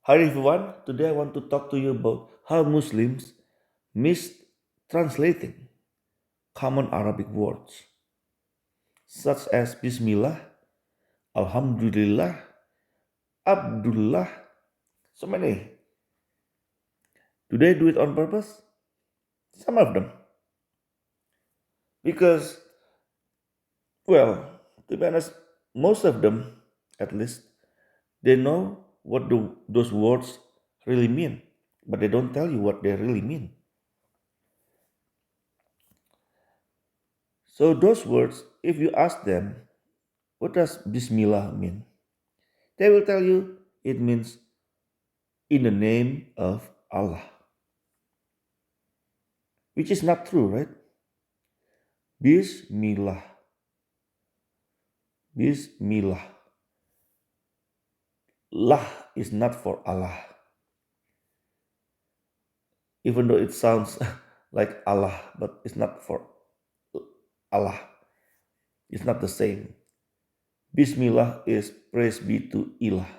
Hi everyone, today I want to talk to you about how Muslims mistranslating common Arabic words such as Bismillah, Alhamdulillah, Abdullah, so many. Do they do it on purpose? Some of them. Because, well, to be honest, most of them, at least, they know what those words really mean, but they don't tell you what they really mean. So, those words, if you ask them, what does Bismillah mean? They will tell you it means in the name of Allah, which is not true, right? Bismillah, Bismillah. Lah is not for Allah, even though it sounds like Allah, but it's not for Allah. It's not the same. Bismillah is praise be to Ilah.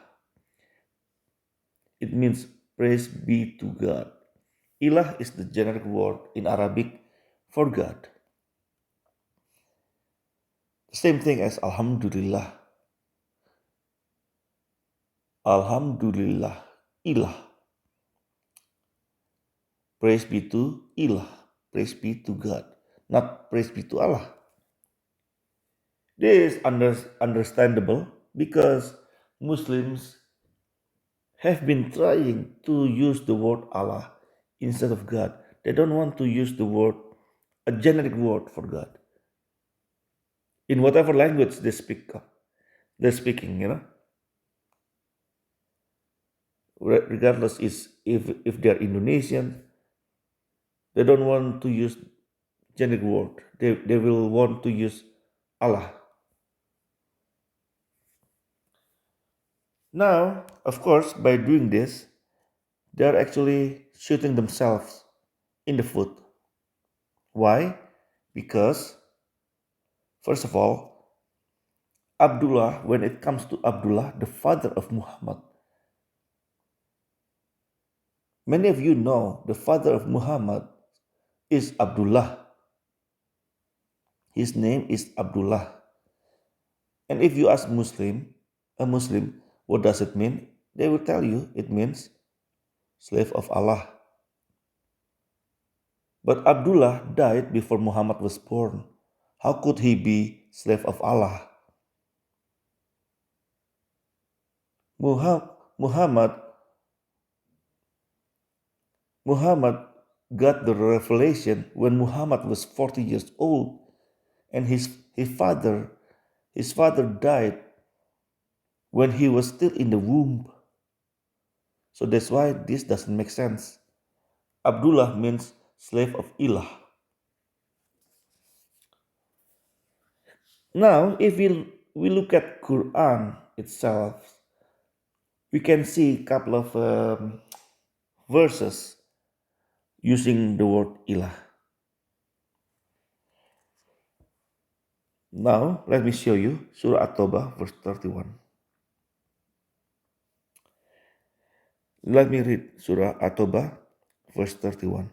It means praise be to God. Ilah is the generic word in Arabic for God. Same thing as Alhamdulillah. Alhamdulillah. Ilah. Praise be to Ilah. Praise be to God. Not praise be to Allah. This is understandable because Muslims have been trying to use the word Allah instead of God. They don't want to use the word, a generic word for God. In whatever language they speak, they're speaking, regardless is if they're Indonesian, they don't want to use generic word. They will want to use Allah. Now, of course, by doing this, they are actually shooting themselves in the foot. Why? Because, first of all, Abdullah, when it comes to Abdullah, the father of Muhammad, many of you know the father of Muhammad is Abdullah. His name is Abdullah. And if you ask a Muslim, what does it mean? They will tell you it means slave of Allah. But Abdullah died before Muhammad was born. How could he be slave of Allah? Muhammad Muhammad got the revelation when Muhammad was 40 years old, and his father died when he was still in the womb. So that's why this doesn't make sense. Abdullah means slave of Ilah. Now, if we look at Quran itself, we can see a couple of verses using the word Ilah. Now, let me show you Surah At-Taubah, verse 31. Let me read Surah At-Taubah, verse 31.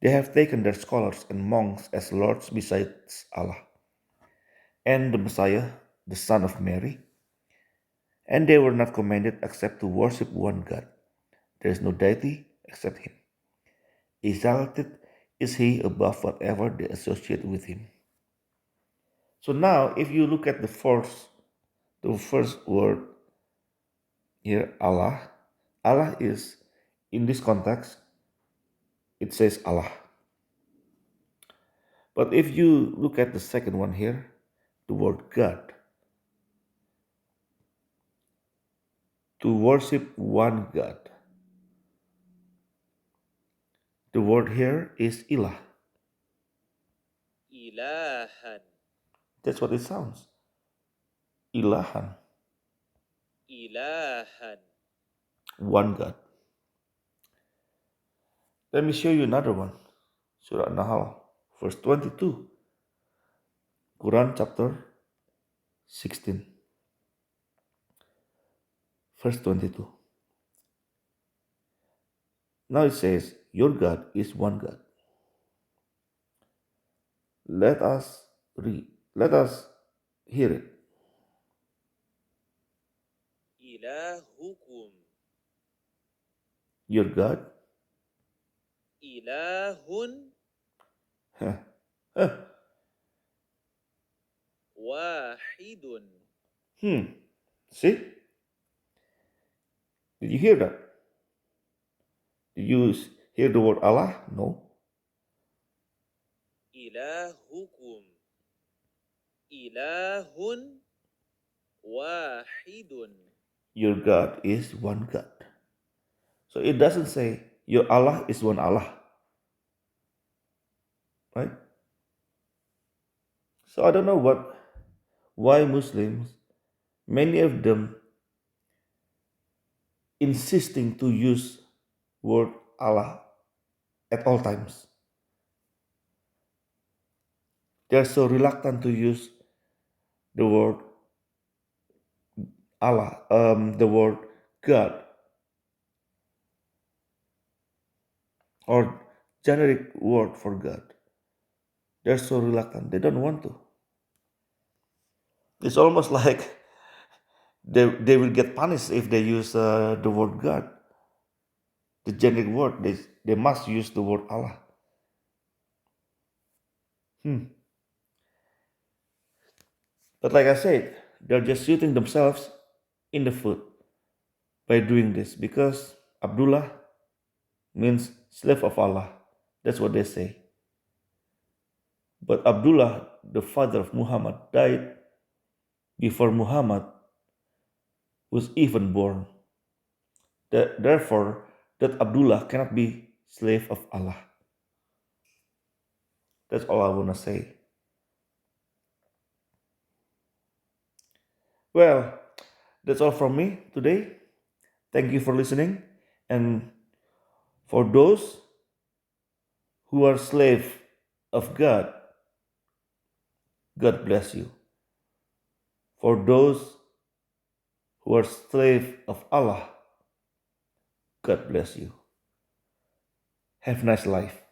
They have taken their scholars and monks as lords besides Allah, and the Messiah, the son of Mary, and they were not commanded except to worship one God. There is no deity except Him. Exalted is He above whatever they associate with Him. So now, if you look at the first word here, Allah, Allah is, in this context, it says Allah. But if you look at the second one here, the word God, to worship one God, the word here is Ilah. Ilahan, That's what it sounds. Ilahan, ilahan, one God. Let me show you another one. Surah An-Nahl, verse 22. Quran chapter 16, verse 22. Now it says, your God is one God. Let us read. Let us hear it. إلهكم Your God. إله Huh. Huh. واحد. Hmm. See? Did you hear that? Did you hear the word Allah? No. إلهكم إله واحد. Your God is one God. So it doesn't say your Allah is one Allah. Right? So I don't know why Muslims, many of them insisting to use word Allah at all times. They are so reluctant to use the word Allah, the word God, or generic word for God. They're so reluctant. They don't want to. It's almost like they will get punished if they use the word God, the generic word. They must use the word Allah. Hmm. But like I said, they're just shooting themselves in the foot by doing this because Abdullah means slave of Allah. That's what they say. But Abdullah, the father of Muhammad, died before Muhammad was even born. Therefore, that Abdullah cannot be slave of Allah. That's all I want to say. Well, that's all from me today. Thank you for listening. And for those who are slave of God, God bless you. For those who are slave of Allah, God bless you. Have a nice life.